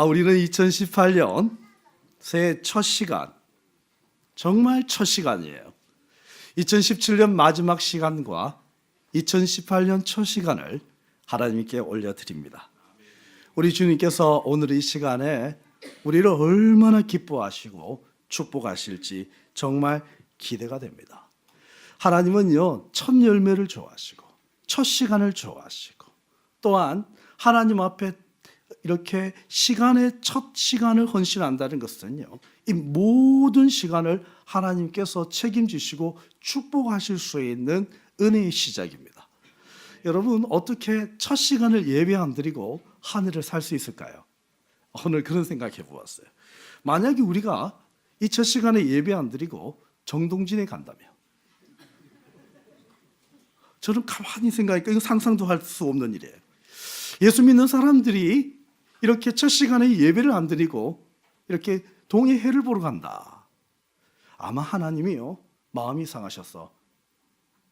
우리는 2018년 새해 첫 시간, 정말 첫 시간이에요. 2017년 마지막 시간과 2018년 첫 시간을 하나님께 올려드립니다. 우리 주님께서 오늘 이 시간에 우리를 얼마나 기뻐하시고 축복하실지 정말 기대가 됩니다. 하나님은요, 첫 열매를 좋아하시고 첫 시간을 좋아하시고 또한 하나님 앞에 이렇게 시간의 첫 시간을 헌신한다는 것은요, 이 모든 시간을 하나님께서 책임지시고 축복하실 수 있는 은혜의 시작입니다. 여러분, 어떻게 첫 시간을 예배 안 드리고 한 해를 살 수 있을까요? 오늘 그런 생각해 보았어요. 만약에 우리가 이 첫 시간에 예배 안 드리고 정동진에 간다면, 저는 가만히 생각하니까 이거 상상도 할 수 없는 일이에요. 예수 믿는 사람들이 이렇게 첫 시간에 예배를 안 드리고 이렇게 동해 해를 보러 간다. 아마 하나님이요, 마음이 상하셔서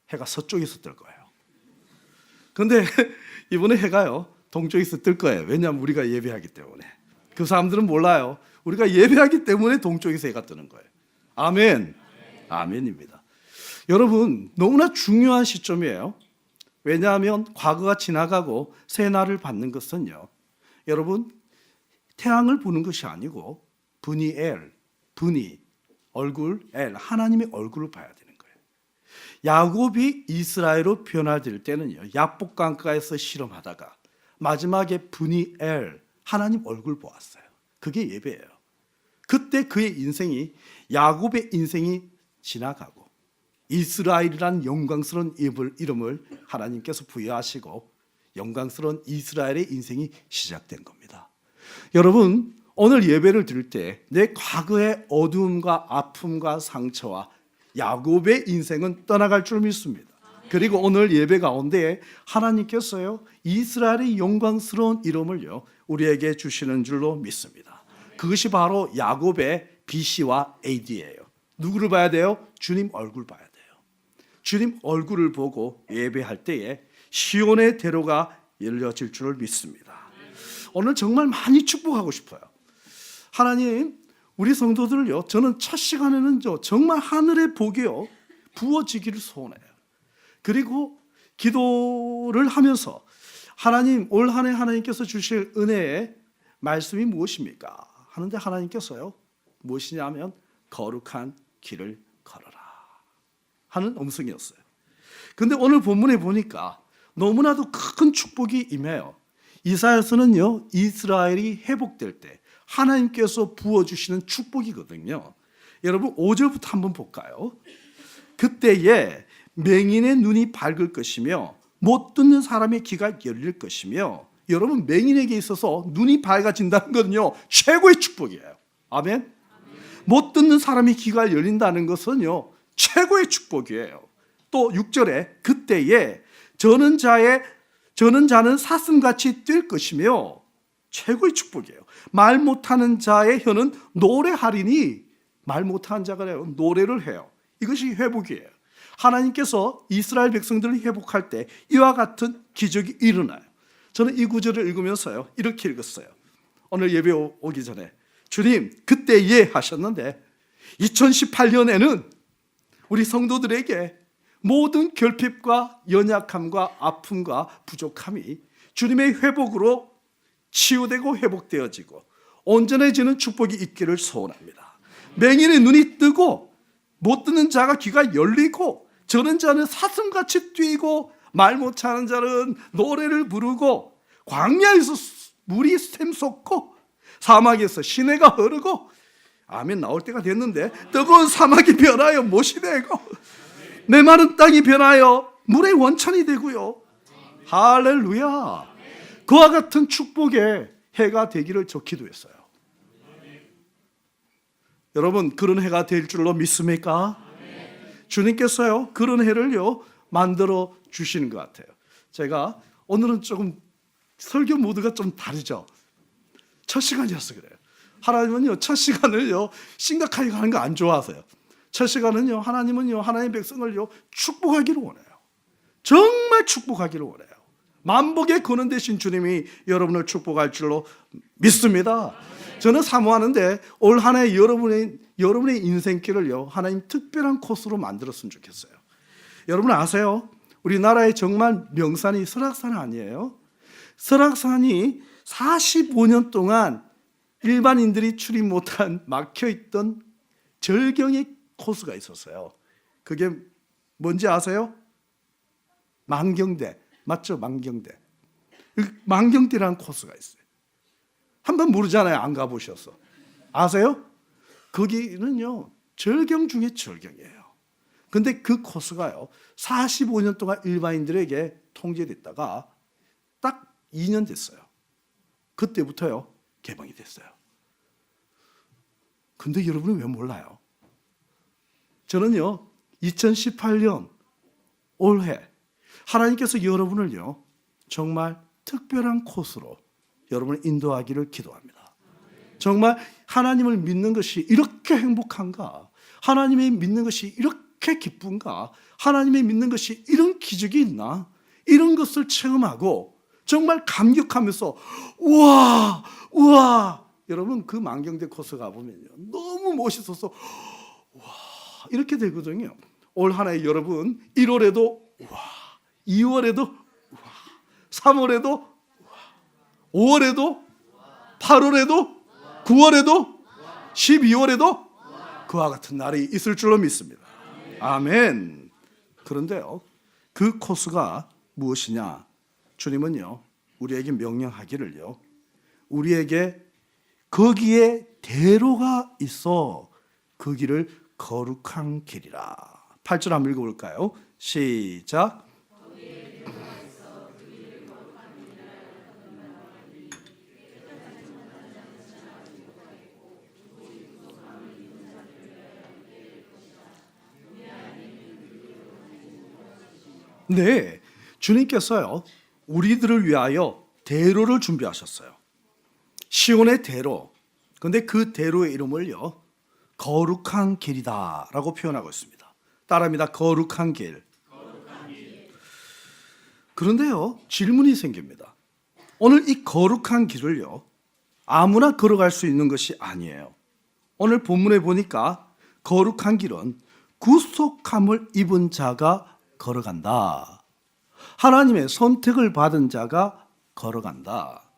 해가 서쪽에서 뜰 거예요. 그런데 이번에 해가요, 동쪽에서 뜰 거예요. 왜냐하면 우리가 예배하기 때문에. 그 사람들은 몰라요. 우리가 예배하기 때문에 동쪽에서 해가 뜨는 거예요. 아멘. 아멘입니다. 여러분, 너무나 중요한 시점이에요. 왜냐하면 과거가 지나가고 새 날을 받는 것은요, 여러분, 태양을 보는 것이 아니고 분이엘, 분이 얼굴, 엘, 하나님의 얼굴을 봐야 되는 거예요. 야곱이 이스라엘로 변화될 때는요, 야복강가에서 실험하다가 마지막에 분이엘, 하나님 얼굴 보았어요. 그게 예배예요. 그때 그의 인생이, 야곱의 인생이 지나가고 이스라엘이라는 영광스러운 이름을 하나님께서 부여하시고 영광스러운 이스라엘의 인생이 시작된 겁니다. 여러분, 오늘 예배를 드릴 때 내 과거의 어두움과 아픔과 상처와 야곱의 인생은 떠나갈 줄 믿습니다. 그리고 오늘 예배 가운데 하나님께서요, 이스라엘의 영광스러운 이름을요, 우리에게 주시는 줄로 믿습니다. 그것이 바로 야곱의 BC와 AD예요. 누구를 봐야 돼요? 주님 얼굴 봐야 돼요. 주님 얼굴을 보고 예배할 때에 시온의 대로가 열려질 줄을 믿습니다. 오늘 정말 많이 축복하고 싶어요. 하나님, 우리 성도들을요, 저는 첫 시간에는 정말 하늘의 복이요, 부어지기를 소원해요. 그리고 기도를 하면서 하나님, 올 한 해 하나님께서 주실 은혜의 말씀이 무엇입니까? 하는데 하나님께서요, 무엇이냐면 거룩한 길을 걸어라 하는 음성이었어요. 근데 오늘 본문에 보니까 너무나도 큰 축복이 임해요. 이사야서는요, 이스라엘이 회복될 때 하나님께서 부어주시는 축복이거든요. 여러분, 5절부터 한번 볼까요? 그때에 맹인의 눈이 밝을 것이며 못 듣는 사람의 귀가 열릴 것이며, 여러분, 맹인에게 있어서 눈이 밝아진다는 것은요, 최고의 축복이에요. 아멘? 못 듣는 사람의 귀가 열린다는 것은요, 최고의 축복이에요. 또 6절에 그때에 저는 자는 사슴같이 뛸 것이며, 최고의 축복이에요. 말 못하는 자의 혀는 노래하리니, 말 못하는 자가 노래를 해요. 이것이 회복이에요. 하나님께서 이스라엘 백성들을 회복할 때 이와 같은 기적이 일어나요. 저는 이 구절을 읽으면서요, 이렇게 읽었어요. 오늘 예배 오기 전에 주님 그때에 하셨는데 2018년에는 우리 성도들에게 모든 결핍과 연약함과 아픔과 부족함이 주님의 회복으로 치유되고 회복되어지고 온전해지는 축복이 있기를 소원합니다. 맹인의 눈이 뜨고 못 듣는 자가 귀가 열리고 저는 자는 사슴같이 뛰고 말 못하는 자는 노래를 부르고 광야에서 물이 샘솟고 사막에서 시내가 흐르고, 아멘, 나올 때가 됐는데, 뜨거운 사막이 변하여 못이 되고 메마른 땅이 변하여 물의 원천이 되고요. 할렐루야. 그와 같은 축복의 해가 되기를 저 기도했어요. 여러분, 그런 해가 될 줄로 믿습니까? 주님께서요, 그런 해를요, 만들어 주시는 것 같아요. 제가 오늘은 조금 설교 모드가 좀 다르죠. 첫 시간이어서 그래요. 하나님은요, 첫 시간을요, 심각하게 가는 거 안 좋아하세요. 첫 시간은요, 하나님은요, 하나님의 백성을요, 축복하기를 원해요. 정말 축복하기를 원해요. 만복의 근원 되신 주님이 여러분을 축복할 줄로 믿습니다. 저는 사모하는데 올 한 해 여러분의 인생길을요, 하나님 특별한 코스로 만들었으면 좋겠어요. 여러분 아세요? 우리나라의 정말 명산이 설악산 아니에요? 설악산이 45년 동안 일반인들이 출입 못한 막혀있던 절경의 코스가 있었어요. 그게 뭔지 아세요? 만경대. 맞죠? 만경대. 만경대라는 코스가 있어요. 한번 모르잖아요. 안 가보셔서. 아세요? 거기는요, 절경 중에 절경이에요. 근데 그 코스가요, 45년 동안 일반인들에게 통제됐다가 딱 2년 됐어요. 그때부터요, 개방이 됐어요. 근데 여러분은 왜 몰라요? 저는요, 2018년 올해 하나님께서 여러분을요, 정말 특별한 코스로 여러분을 인도하기를 기도합니다. 정말 하나님을 믿는 것이 이렇게 행복한가? 하나님의 믿는 것이 이렇게 기쁜가? 하나님의 믿는 것이 이런 기적이 있나? 이런 것을 체험하고 정말 감격하면서 우와, 우와. 여러분 그 만경대 코스 가보면요, 너무 멋있어서 와, 이렇게 되거든요. 올 한 해 여러분 1월에도 와, 2월에도 와, 3월에도 와, 5월에도 8월에도 9월에도 12월에도 그와 같은 날이 있을 줄로 믿습니다. 아멘. 그런데요, 그 코스가 무엇이냐? 주님은요, 우리에게 명령하기를요, 우리에게 거기에 대로가 있어 그 길을 거룩한 길이라. 8절 한번 읽어볼까요? 시작. 네, 주님께서요, 우리들을 위하여 대로를 준비하셨어요. 시온의 대로. 근데 그 대로의 이름을요, 거룩한 길이다라고 표현하고 있습니다. 따라합니다. 거룩한 길. 그런데요, 질문이 생깁니다. 오늘 이 거룩한 길을요, 아무나 걸어갈 수 있는 것이 아니에요. 오늘 본문에 보니까 거룩한 길은 구속함을 입은 자가 걸어간다. 하나님의 선택을 받은 자가 걸어간다.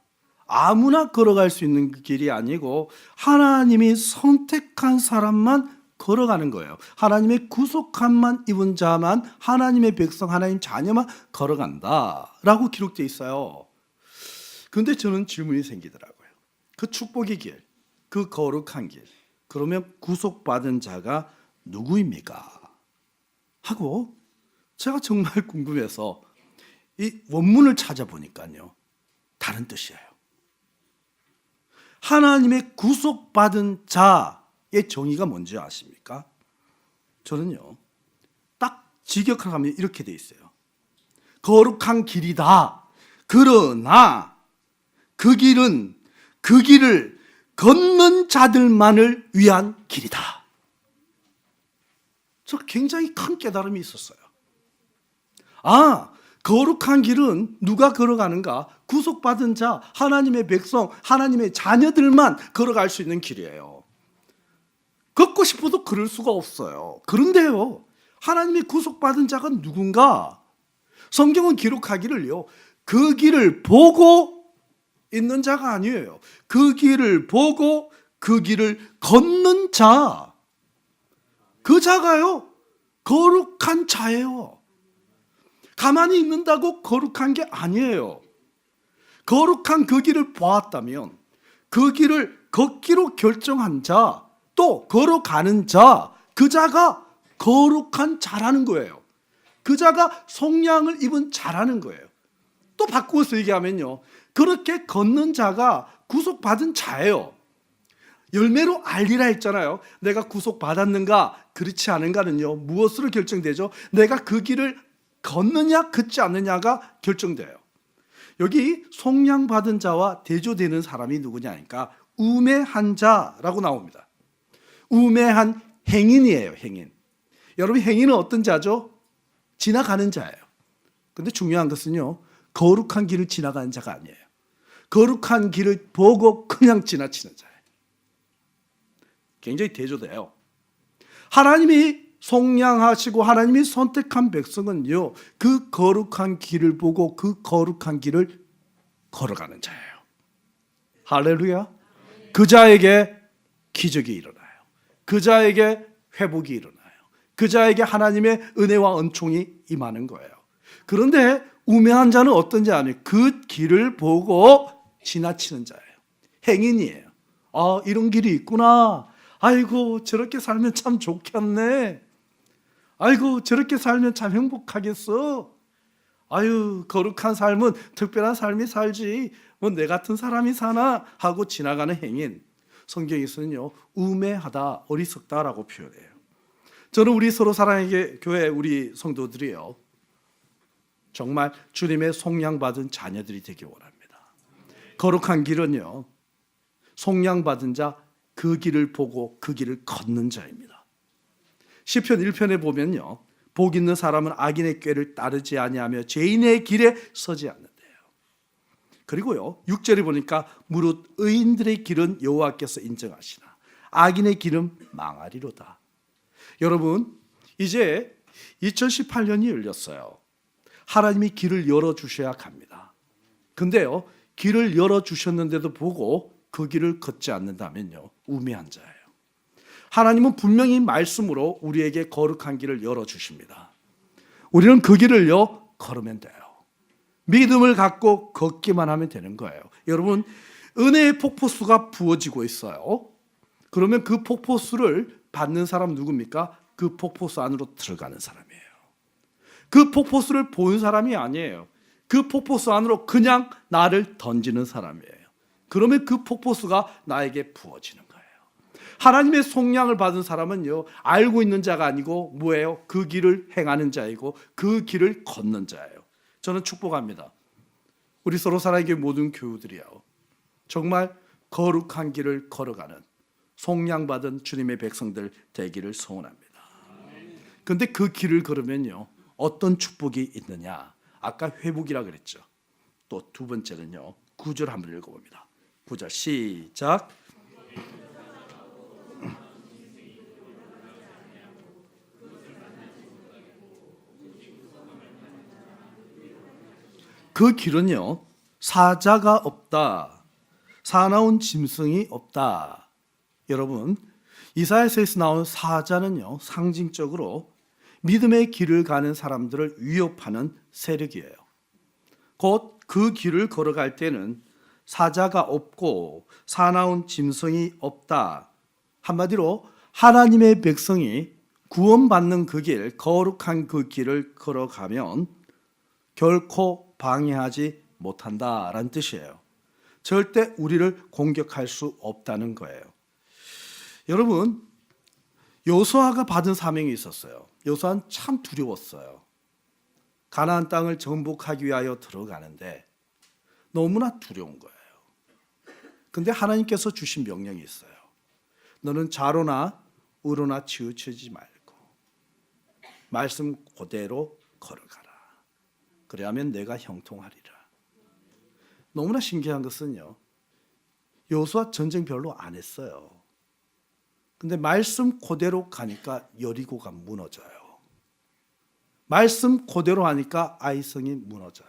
아무나 걸어갈 수 있는 길이 아니고 하나님이 선택한 사람만 걸어가는 거예요. 하나님의 구속함만 입은 자만, 하나님의 백성, 하나님 자녀만 걸어간다라고 기록되어 있어요. 그런데 저는 질문이 생기더라고요. 그 축복의 길, 그 거룩한 길, 그러면 구속받은 자가 누구입니까? 하고 제가 정말 궁금해서 이 원문을 찾아보니까요, 다른 뜻이에요. 하나님의 구속받은 자의 정의가 뭔지 아십니까? 저는요, 딱 직역하면 이렇게 돼 있어요. 거룩한 길이다. 그러나 그 길은 그 길을 걷는 자들만을 위한 길이다. 저 굉장히 큰 깨달음이 있었어요. 아, 거룩한 길은 누가 걸어가는가? 구속받은 자, 하나님의 백성, 하나님의 자녀들만 걸어갈 수 있는 길이에요. 걷고 싶어도 그럴 수가 없어요. 그런데요, 하나님의 구속받은 자가 누군가? 성경은 기록하기를요, 그 길을 보고 있는 자가 아니에요. 그 길을 보고 그 길을 걷는 자, 그 자가요, 거룩한 자예요. 가만히 있는다고 거룩한 게 아니에요. 거룩한 그 길을 보았다면 그 길을 걷기로 결정한 자, 또 걸어가는 자, 그 자가 거룩한 자라는 거예요. 그 자가 속량을 입은 자라는 거예요. 또 바꾸어서 얘기하면요, 그렇게 걷는 자가 구속받은 자예요. 열매로 알리라 했잖아요. 내가 구속받았는가 그렇지 않은가는요, 무엇으로 결정되죠? 내가 그 길을 걷느냐 걷지 않느냐가 결정돼요. 여기 속량받은 자와 대조되는 사람이 누구냐니까 우매한 자라고 나옵니다. 우매한 행인이에요. 행인. 여러분, 행인은 어떤 자죠? 지나가는 자예요. 근데 중요한 것은요, 거룩한 길을 지나가는 자가 아니에요. 거룩한 길을 보고 그냥 지나치는 자예요. 굉장히 대조돼요. 하나님이 속량하시고 하나님이 선택한 백성은요, 그 거룩한 길을 보고 그 거룩한 길을 걸어가는 자예요. 할렐루야. 그 자에게 기적이 일어나요. 그 자에게 회복이 일어나요. 그 자에게 하나님의 은혜와 은총이 임하는 거예요. 그런데 우매한 자는 어떤지 아니에요? 그 길을 보고 지나치는 자예요. 행인이에요. 아, 이런 길이 있구나. 아이고, 저렇게 살면 참 좋겠네. 아이고, 저렇게 살면 참 행복하겠어. 아유, 거룩한 삶은 특별한 삶이 살지, 뭐 내 같은 사람이 사나 하고 지나가는 행인, 성경에서는요 우매하다, 어리석다라고 표현해요. 저는 우리 서로 사랑의 교회 우리 성도들이요, 정말 주님의 속량받은 자녀들이 되기 원합니다. 거룩한 길은요, 속량받은 자, 그 길을 보고 그 길을 걷는 자입니다. 시편 1편에 보면요, 복 있는 사람은 악인의 꾀를 따르지 아니하며 죄인의 길에 서지 않는데요. 그리고요 6절에 보니까 무릇 의인들의 길은 여호와께서 인정하시나 악인의 길은 망하리로다. 여러분, 이제 2018년이 열렸어요. 하나님이 길을 열어주셔야 합니다. 근데요, 길을 열어주셨는데도 보고 그 길을 걷지 않는다면요, 우매한 자예요. 하나님은 분명히 말씀으로 우리에게 거룩한 길을 열어주십니다. 우리는 그 길을요 걸으면 돼요. 믿음을 갖고 걷기만 하면 되는 거예요. 여러분, 은혜의 폭포수가 부어지고 있어요. 그러면 그 폭포수를 받는 사람 누굽니까? 그 폭포수 안으로 들어가는 사람이에요. 그 폭포수를 보는 사람이 아니에요. 그 폭포수 안으로 그냥 나를 던지는 사람이에요. 그러면 그 폭포수가 나에게 부어지는 거예요. 하나님의 속량을 받은 사람은요, 알고 있는 자가 아니고 뭐예요? 그 길을 행하는 자이고 그 길을 걷는 자예요. 저는 축복합니다. 우리 서로 사랑의 교회 모든 교우들이요, 정말 거룩한 길을 걸어가는 속량받은 주님의 백성들 되기를 소원합니다. 그런데 그 길을 걸으면요 어떤 축복이 있느냐? 아까 회복이라 그랬죠. 또 두 번째는요, 9절 한번 읽어봅니다. 9절 시작. 그 길은요 사자가 없다, 사나운 짐승이 없다. 여러분, 이사야서에서 나온 사자는요 상징적으로 믿음의 길을 가는 사람들을 위협하는 세력이에요. 곧 그 길을 걸어갈 때는 사자가 없고 사나운 짐승이 없다. 한마디로 하나님의 백성이 구원받는 그 길, 거룩한 그 길을 걸어가면 결코 방해하지 못한다라는 뜻이에요. 절대 우리를 공격할 수 없다는 거예요. 여러분, 여호수아가 받은 사명이 있었어요. 여호수아는 참 두려웠어요. 가나안 땅을 정복하기 위하여 들어가는데 너무나 두려운 거예요. 근데 하나님께서 주신 명령이 있어요. 너는 좌로나 우로나 치우치지 말고 말씀 그대로 걸어가라. 그래야면 내가 형통하리라. 너무나 신기한 것은요, 여호수아 전쟁 별로 안 했어요. 근데 말씀 그대로 가니까 여리고가 무너져요. 말씀 그대로 하니까 아이성이 무너져요.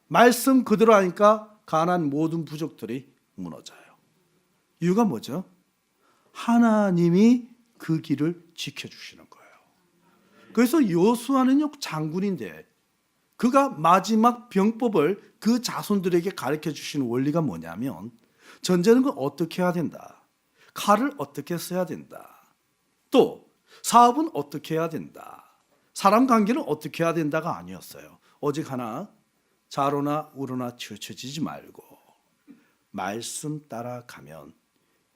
말씀 그대로 하니까 가나안 모든 부족들이 무너져요. 이유가 뭐죠? 하나님이 그 길을 지켜주시는 거예요. 그래서 여호수아는요 장군인데 그가 마지막 병법을 그 자손들에게 가르쳐 주시는 원리가 뭐냐면, 전쟁은 어떻게 해야 된다, 칼을 어떻게 써야 된다, 또 사업은 어떻게 해야 된다, 사람 관계는 어떻게 해야 된다가 아니었어요. 오직 하나, 좌로나 우로나 치우쳐지지 말고 말씀 따라가면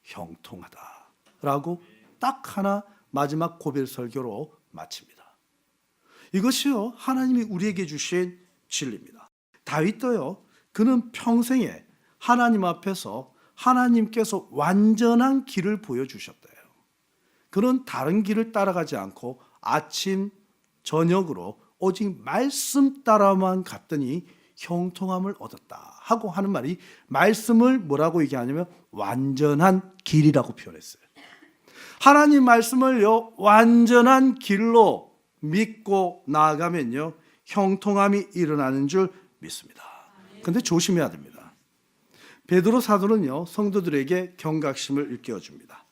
형통하다라고 딱 하나 마지막 고별 설교로 마칩니다. 이것이요 하나님이 우리에게 주신 진리입니다. 다윗도요, 그는 평생에 하나님 앞에서 하나님께서 완전한 길을 보여주셨대요. 그는 다른 길을 따라가지 않고 아침 저녁으로 오직 말씀 따라만 갔더니 형통함을 얻었다 하고 하는 말이 말씀을 뭐라고 얘기하냐면 완전한 길이라고 표현했어요. 하나님 말씀을요 완전한 길로 믿고 나아가면요 형통함이 일어나는 줄 믿습니다. 근데 조심해야 됩니다. 베드로 사도는요 성도들에게 경각심을 일깨워줍니다.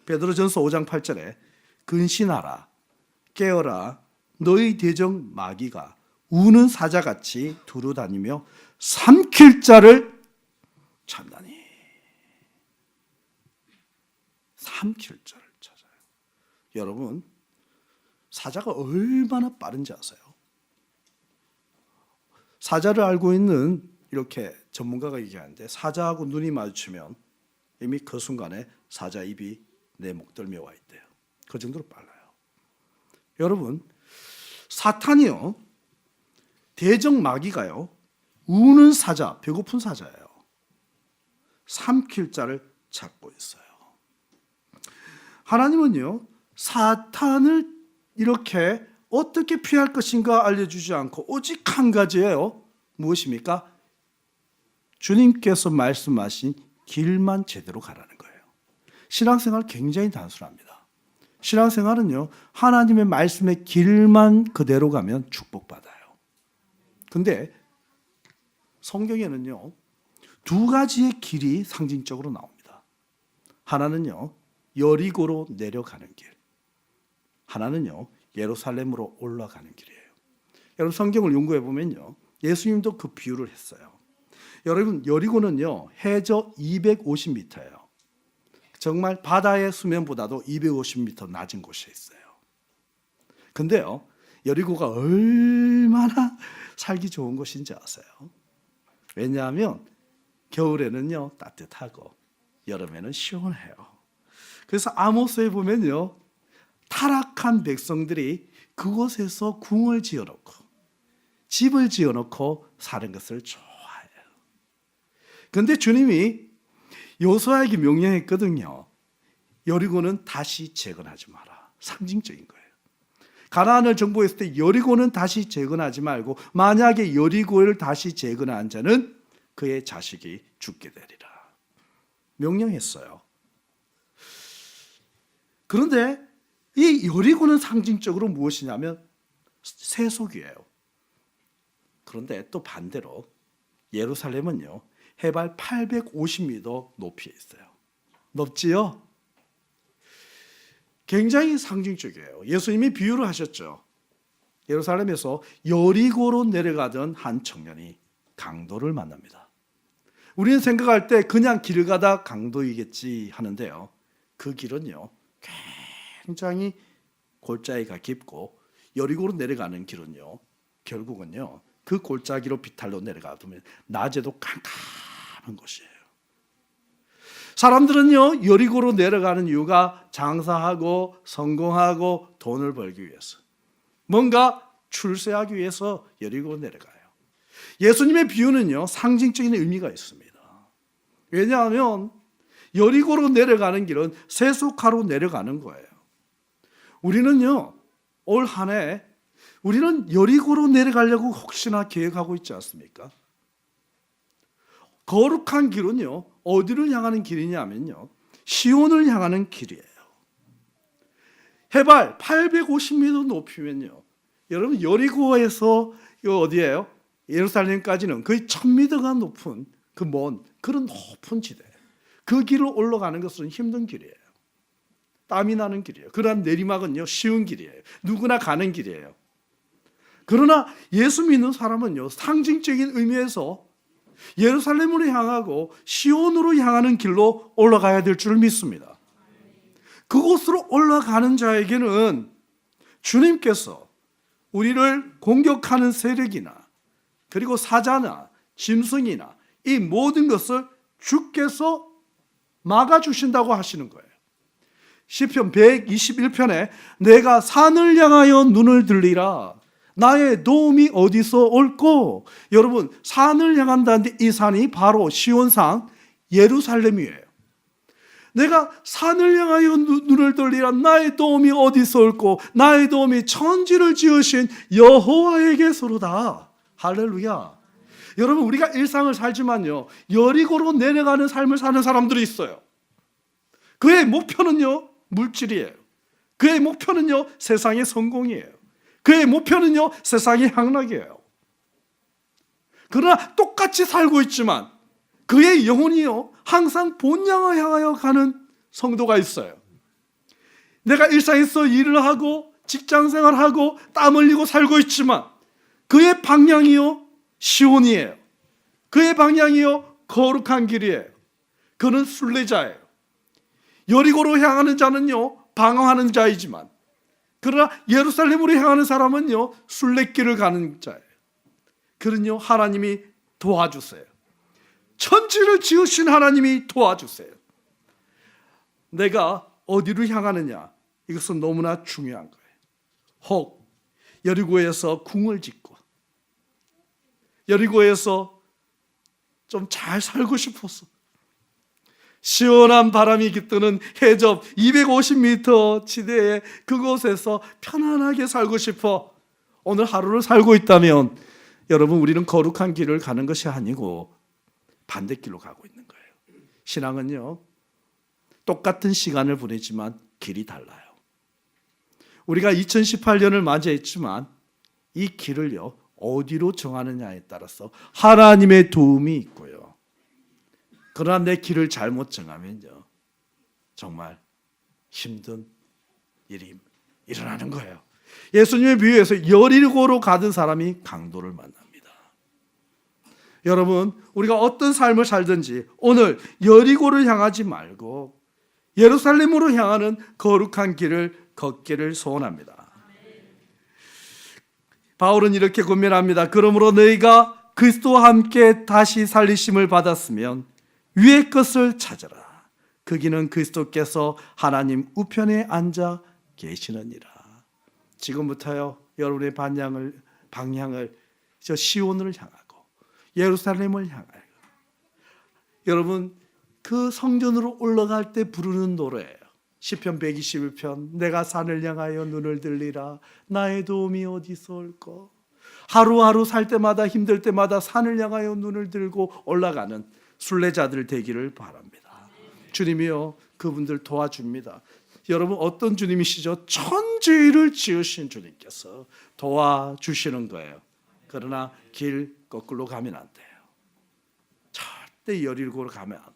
베드로전서 5장 8절에 근신하라 깨어라 너희 대적 마귀가 우는 사자같이 두루다니며 삼킬 자를 찾나니. 삼킬 자를 찾아요. 여러분 사자가 얼마나 빠른지 아세요? 사자를 알고 있는 이렇게 전문가가 얘기하는데 사자하고 눈이 마주치면 이미 그 순간에 사자 입이 내 목덜미에 와 있대요. 그 정도로 빨라요. 여러분 사탄이요 대적 마귀가요 우는 사자 배고픈 사자예요. 삼킬 자를 찾고 있어요. 하나님은요 사탄을 이렇게 어떻게 피할 것인가 알려주지 않고 오직 한 가지예요. 무엇입니까? 주님께서 말씀하신 길만 제대로 가라는 거예요. 신앙생활 굉장히 단순합니다. 신앙생활은요 하나님의 말씀의 길만 그대로 가면 축복받아요. 근데 성경에는요 두 가지의 길이 상징적으로 나옵니다. 하나는요 여리고로 내려가는 길, 하나는요 예루살렘으로 올라가는 길이에요. 여러분 성경을 연구해 보면요 예수님도 그 비유를 했어요. 여러분 여리고는요 해저 250m예요. 정말 바다의 수면보다도 250m 낮은 곳에 있어요. 근데요 여리고가 얼마나 살기 좋은 곳인지 아세요? 왜냐하면 겨울에는요 따뜻하고 여름에는 시원해요. 그래서 아모스에 보면요 타락한 백성들이 그곳에서 궁을 지어놓고 집을 지어놓고 사는 것을 좋아해요. 그런데 주님이 여호수아에게 명령했거든요. 여리고는 다시 재건하지 마라. 상징적인 거예요. 가나안을 정복했을 때 여리고는 다시 재건하지 말고 만약에 여리고를 다시 재건한 자는 그의 자식이 죽게 되리라. 명령했어요. 그런데 이 여리고는 상징적으로 무엇이냐면 세속이에요. 그런데 또 반대로 예루살렘은요 해발 850m 높이에 있어요. 높지요? 굉장히 상징적이에요. 예수님이 비유를 하셨죠. 예루살렘에서 여리고로 내려가던 한 청년이 강도를 만납니다. 우리는 생각할 때 그냥 길 가다 강도이겠지 하는데요. 그 길은요 굉장히 골짜기가 깊고 여리고로 내려가는 길은요 결국은요 그 골짜기로 비탈로 내려가면 낮에도 깜깜한 곳이에요. 사람들은요 여리고로 내려가는 이유가 장사하고 성공하고 돈을 벌기 위해서, 뭔가 출세하기 위해서 여리고로 내려가요. 예수님의 비유는요 상징적인 의미가 있습니다. 왜냐하면 여리고로 내려가는 길은 세속화로 내려가는 거예요. 우리는요 올 한 해 우리는 여리고로 내려가려고 혹시나 계획하고 있지 않습니까? 거룩한 길은요 어디를 향하는 길이냐면요 시온을 향하는 길이에요. 해발 850m 높이면요 여러분 여리고에서 어디예요? 예루살렘까지는 거의 1000m가 높은 그런 높은 지대, 그 길을 올라가는 것은 힘든 길이에요. 땀이 나는 길이에요. 그러나 내리막은요 쉬운 길이에요. 누구나 가는 길이에요. 그러나 예수 믿는 사람은요 상징적인 의미에서 예루살렘으로 향하고 시온으로 향하는 길로 올라가야 될 줄 믿습니다. 그곳으로 올라가는 자에게는 주님께서 우리를 공격하는 세력이나 그리고 사자나 짐승이나 이 모든 것을 주께서 막아주신다고 하시는 거예요. 시편 121편에 내가 산을 향하여 눈을 들리라. 나의 도움이 어디서 올꼬? 여러분 산을 향한다는데 이 산이 바로 시온산 예루살렘이에요. 내가 산을 향하여 눈을 돌리라. 나의 도움이 어디서 올꼬? 나의 도움이 천지를 지으신 여호와에게서로다. 할렐루야. 여러분, 우리가 일상을 살지만요, 여리고로 내려가는 삶을 사는 사람들이 있어요. 그의 목표는요, 물질이에요. 그의 목표는요, 세상의 성공이에요. 그의 목표는요, 세상의 향락이에요. 그러나 똑같이 살고 있지만 그의 영혼이요, 항상 본향을 향하여 가는 성도가 있어요. 내가 일상에서 일을 하고 직장생활하고 땀 흘리고 살고 있지만 그의 방향이요, 시온이에요. 그의 방향이요, 거룩한 길이에요. 그는 순례자예요. 여리고로 향하는 자는요, 방황하는 자이지만, 그러나 예루살렘으로 향하는 사람은요, 순례길을 가는 자예요. 그는요, 하나님이 도와주세요. 천지를 지으신 하나님이 도와주세요. 내가 어디로 향하느냐, 이것은 너무나 중요한 거예요. 혹 여리고에서 궁을 짓고 여리고에서 좀 잘 살고 싶어서 시원한 바람이 깃드는 해접 250m 지대에 그곳에서 편안하게 살고 싶어 오늘 하루를 살고 있다면, 여러분, 우리는 거룩한 길을 가는 것이 아니고 반대길로 가고 있는 거예요. 신앙은요, 똑같은 시간을 보내지만 길이 달라요. 우리가 2018년을 맞이했지만 이 길을요, 어디로 정하느냐에 따라서 하나님의 도움이 있고요. 그러나 내 길을 잘못 정하면요, 정말 힘든 일이 일어나는 거예요. 예수님의 비유에서 여리고로 가던 사람이 강도를 만납니다. 여러분, 우리가 어떤 삶을 살든지 오늘 여리고를 향하지 말고 예루살렘으로 향하는 거룩한 길을 걷기를 소원합니다. 바울은 이렇게 권면합니다. 그러므로 너희가 그리스도와 함께 다시 살리심을 받았으면 위의 것을 찾아라. 거기는 그리스도께서 하나님 우편에 앉아 계시느니라. 지금부터요, 여러분의 방향을 저 시온을 향하고 예루살렘을 향하여, 여러분, 그 성전으로 올라갈 때 부르는 노래예요. 시편 121편, 내가 산을 향하여 눈을 들리라. 나의 도움이 어디서 올까? 하루하루 살 때마다, 힘들 때마다 산을 향하여 눈을 들고 올라가는 순례자들 되기를 바랍니다. 주님이요, 그분들 도와줍니다. 여러분, 어떤 주님이시죠? 천지를 지으신 주님께서 도와주시는 거예요. 그러나 길 거꾸로 가면 안 돼요. 절대 여리고로 가면 안 돼요.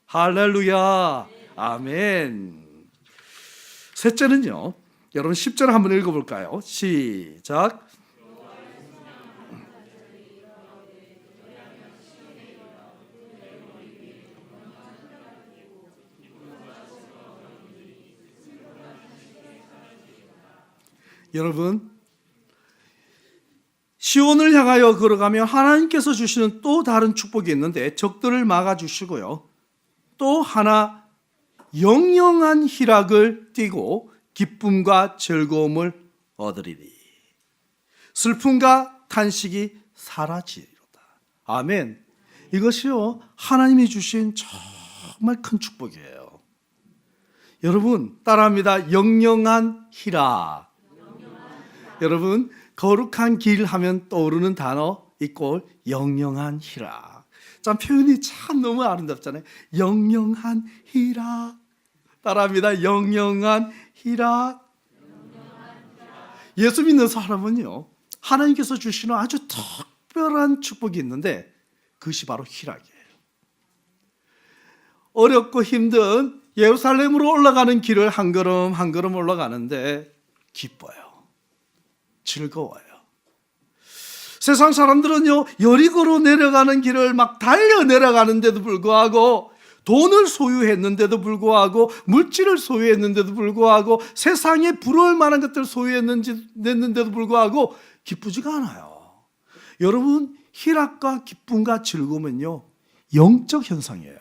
할렐루야, 아멘. 셋째는요, 여러분 10절 한번 읽어볼까요? 시작. 여러분, 시온을 향하여 걸어가며 하나님께서 주시는 또 다른 축복이 있는데, 적들을 막아주시고요, 또 하나 영영한 희락을 띠고 기쁨과 즐거움을 얻으리니 슬픔과 탄식이 사라지리로다. 아멘. 이것이요, 하나님이 주신 정말 큰 축복이에요. 여러분, 따라합니다. 영영한 희락. 여러분, 거룩한 길 하면 떠오르는 단어 이꼴 영영한 희락. 참, 표현이 참 너무 아름답잖아요. 영영한 희락. 따라합니다. 영영한 희락. 예수 믿는 사람은요, 하나님께서 주시는 아주 특별한 축복이 있는데 그것이 바로 희락이에요. 어렵고 힘든 예루살렘으로 올라가는 길을 한 걸음 한 걸음 올라가는데 기뻐요. 즐거워요. 세상 사람들은요, 여리고로 내려가는 길을 막 달려 내려가는데도 불구하고, 돈을 소유했는데도 불구하고, 물질을 소유했는데도 불구하고, 세상에 부러울 만한 것들을 소유했는데도 불구하고 기쁘지가 않아요. 여러분, 희락과 기쁨과 즐거움은요, 영적 현상이에요.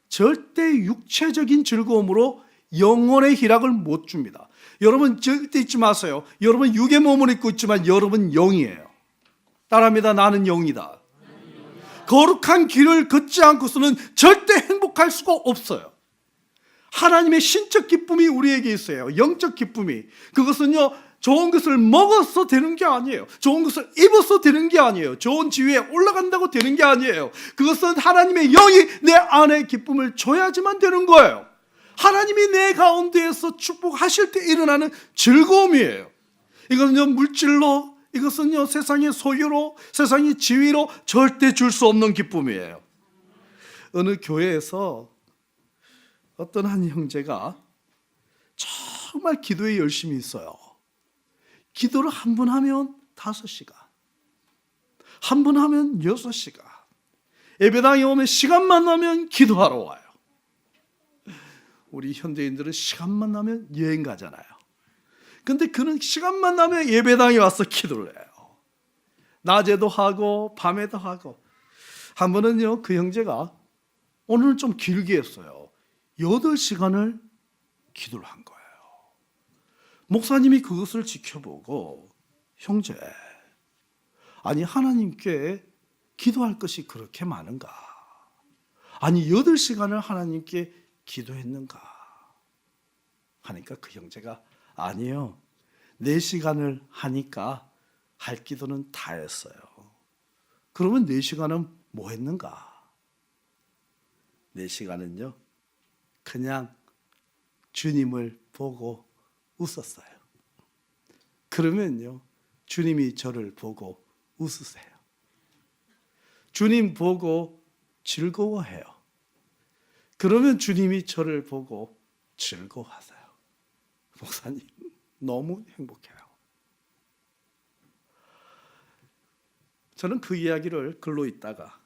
절대 육체적인 즐거움으로 영혼의 희락을 못 줍니다. 여러분, 절대 잊지 마세요. 여러분, 육의 몸을 입고 있지만 여러분 영이에요. 따라합니다. 나는 영이다. 거룩한 길을 걷지 않고서는 절대 행복할 수가 없어요. 하나님의 신적 기쁨이 우리에게 있어요. 영적 기쁨이. 그것은요, 좋은 것을 먹어서 되는 게 아니에요. 좋은 것을 입어서 되는 게 아니에요. 좋은 지위에 올라간다고 되는 게 아니에요. 그것은 하나님의 영이 내 안에 기쁨을 줘야지만 되는 거예요. 하나님이 내 가운데에서 축복하실 때 일어나는 즐거움이에요. 이것은요, 물질로, 이것은요, 세상의 소유로, 세상의 지위로 절대 줄 수 없는 기쁨이에요. 어느 교회에서 어떤 한 형제가 정말 기도에 열심히 있어요. 기도를 한 번 하면 5시간, 한 번 하면 6시간, 예배당에 오면 시간만 나면 기도하러 와요. 우리 현대인들은 시간만 나면 여행 가잖아요. 근데 그는 시간만 나면 예배당에 와서 기도를 해요. 낮에도 하고 밤에도 하고. 한 번은요, 그 형제가 오늘은 좀 길게 했어요. 8시간을 기도를 한 거예요. 목사님이 그것을 지켜보고, 형제, 아니 하나님께 기도할 것이 그렇게 많은가? 아니 8시간을 하나님께 기도했는가? 하니까 그 형제가 아니요, 4시간을 하니까 할 기도는 다 했어요. 그러면 4시간은 뭐 했는가? 4시간은요, 그냥 주님을 보고 웃었어요. 그러면요, 주님이 저를 보고 웃으세요. 주님 보고 즐거워해요. 그러면 주님이 저를 보고 즐거워하세요. 목사님, 너무 행복해요. 저는 그 이야기를 글로 읽다가,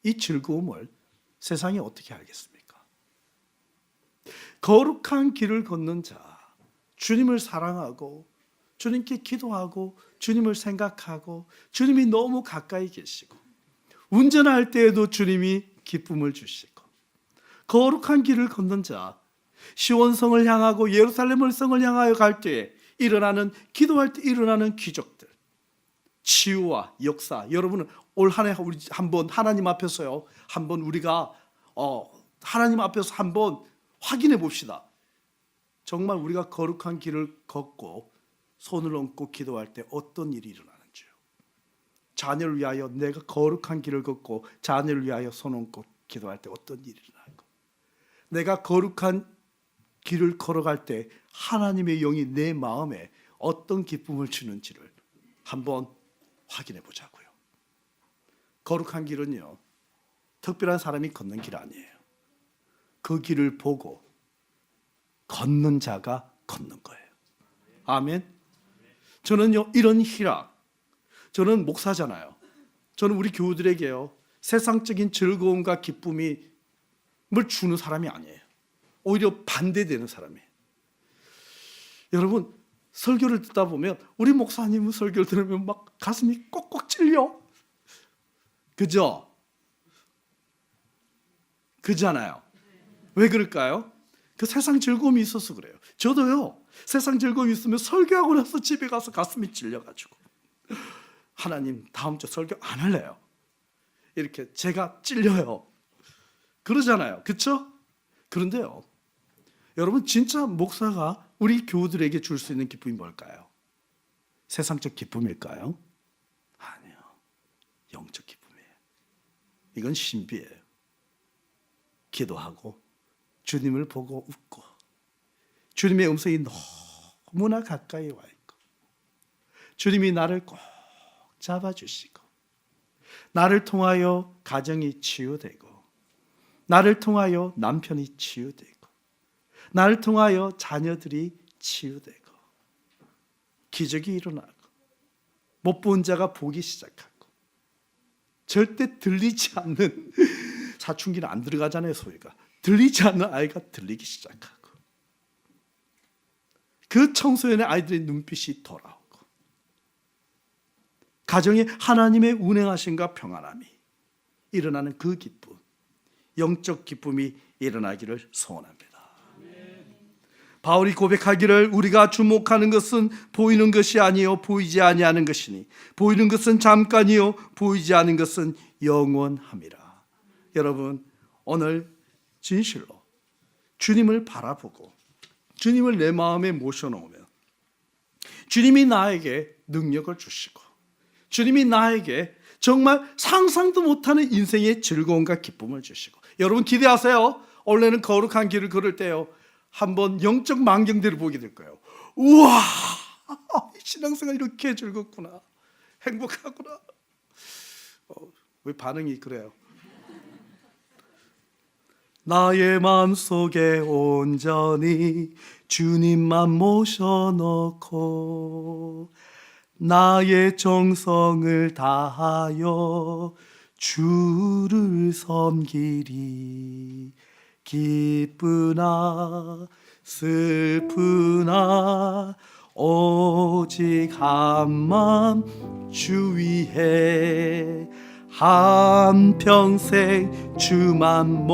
이 즐거움을 세상이 어떻게 알겠습니까? 거룩한 길을 걷는 자, 주님을 사랑하고 주님께 기도하고 주님을 생각하고 주님이 너무 가까이 계시고 운전할 때에도 주님이 기쁨을 주시고, 거룩한 길을 걷는 자, 시온성을 향하고 예루살렘을 성을 향하여 갈 때에 일어나는, 기도할 때 일어나는 기적들, 치유와 역사. 여러분은 올 한 해 우리 한번 하나님 앞에서요, 한번 우리가 하나님 앞에서 한번 확인해 봅시다. 정말 우리가 거룩한 길을 걷고 손을 얹고 기도할 때 어떤 일이 일어나는지요. 자녀를 위하여 내가 거룩한 길을 걷고 자녀를 위하여 손 얹고 기도할 때 어떤 일이 일어나고, 내가 거룩한 길을 걸어갈 때 하나님의 영이 내 마음에 어떤 기쁨을 주는지를 한번 확인해 보자고요. 거룩한 길은요, 특별한 사람이 걷는 길 아니에요. 그 길을 보고 걷는 자가 걷는 거예요. 아멘. 저는요, 이런 희락, 저는 목사잖아요. 저는 우리 교우들에게요, 세상적인 즐거움과 기쁨이 뭘 주는 사람이 아니에요. 오히려 반대되는 사람이에요. 여러분, 설교를 듣다 보면 우리 목사님은 설교를 들으면 막 가슴이 꼭꼭 찔려. 그죠? 그잖아요. 왜 그럴까요? 그 세상 즐거움이 있어서 그래요. 저도요, 세상 즐거움이 있으면 설교하고 나서 집에 가서 가슴이 찔려가지고, 하나님 다음 주 설교 안 할래요. 이렇게 제가 찔려요. 그러잖아요. 그렇죠? 그런데요, 여러분, 진짜 목사가 우리 교우들에게 줄 수 있는 기쁨이 뭘까요? 세상적 기쁨일까요? 아니요, 영적 기쁨이에요. 이건 신비예요. 기도하고 주님을 보고 웃고 주님의 음성이 너무나 가까이 와 있고 주님이 나를 꼭 잡아주시고 나를 통하여 가정이 치유되고 나를 통하여 남편이 치유되고 나를 통하여 자녀들이 치유되고 기적이 일어나고 못 본 자가 보기 시작하고 절대 들리지 않는 사춘기는 안 들어가잖아요. 소리가 들리지 않는 아이가 들리기 시작하고 그 청소년의 아이들의 눈빛이 돌아오고 가정에 하나님의 운행하심과 평안함이 일어나는 그 기쁨, 영적 기쁨이 일어나기를 소원합니다. 바울이 고백하기를 우리가 주목하는 것은 보이는 것이 아니요 보이지 아니하는 것이니 보이는 것은 잠깐이요 보이지 않은 것은 영원함이라. 여러분, 오늘 진실로 주님을 바라보고 주님을 내 마음에 모셔놓으면 주님이 나에게 능력을 주시고 주님이 나에게 정말 상상도 못하는 인생의 즐거움과 기쁨을 주시고, 여러분 기대하세요. 원래는 거룩한 길을 걸을 때요, 한번 영적 만경들을 보게 될 거예요. 우와, 신앙생활 이렇게 즐겁구나, 행복하구나. 왜 반응이 그래요? 나의 마음속에 온전히 주님만 모셔놓고 나의 정성을 다하여 주를 섬기리. 기쁘나 슬프나 오직 한맘 주 위에 한평생 주만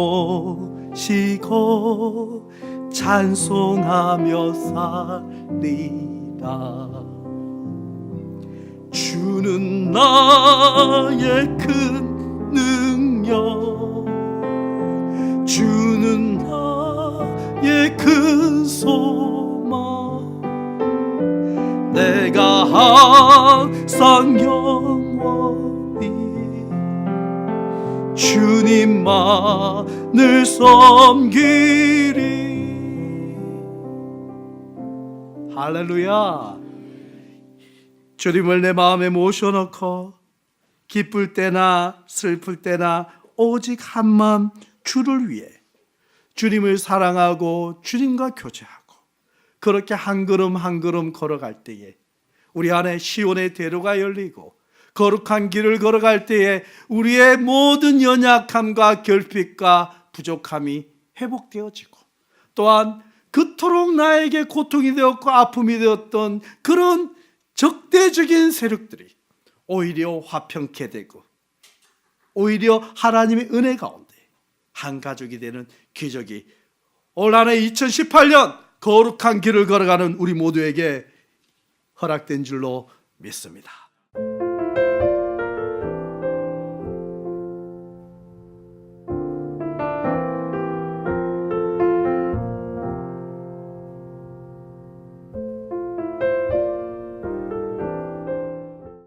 모시고 찬송하며 살리라. 주는 나의 큰 능력, 주는 나의 큰 소망, 내가 항상 영원히 주님만을 섬기리. 할렐루야. 주님을 내 마음에 모셔놓고 기쁠 때나 슬플 때나 오직 한마음 주를 위해 주님을 사랑하고 주님과 교제하고 그렇게 한 걸음 한 걸음 걸어갈 때에 우리 안에 시온의 대로가 열리고 거룩한 길을 걸어갈 때에 우리의 모든 연약함과 결핍과 부족함이 회복되어지고, 또한 그토록 나에게 고통이 되었고 아픔이 되었던 그런 적대적인 세력들이 오히려 화평케 되고 오히려 하나님의 은혜 가운데 한 가족이 되는 기적이 올 한해 2018년 거룩한 길을 걸어가는 우리 모두에게 허락된 줄로 믿습니다.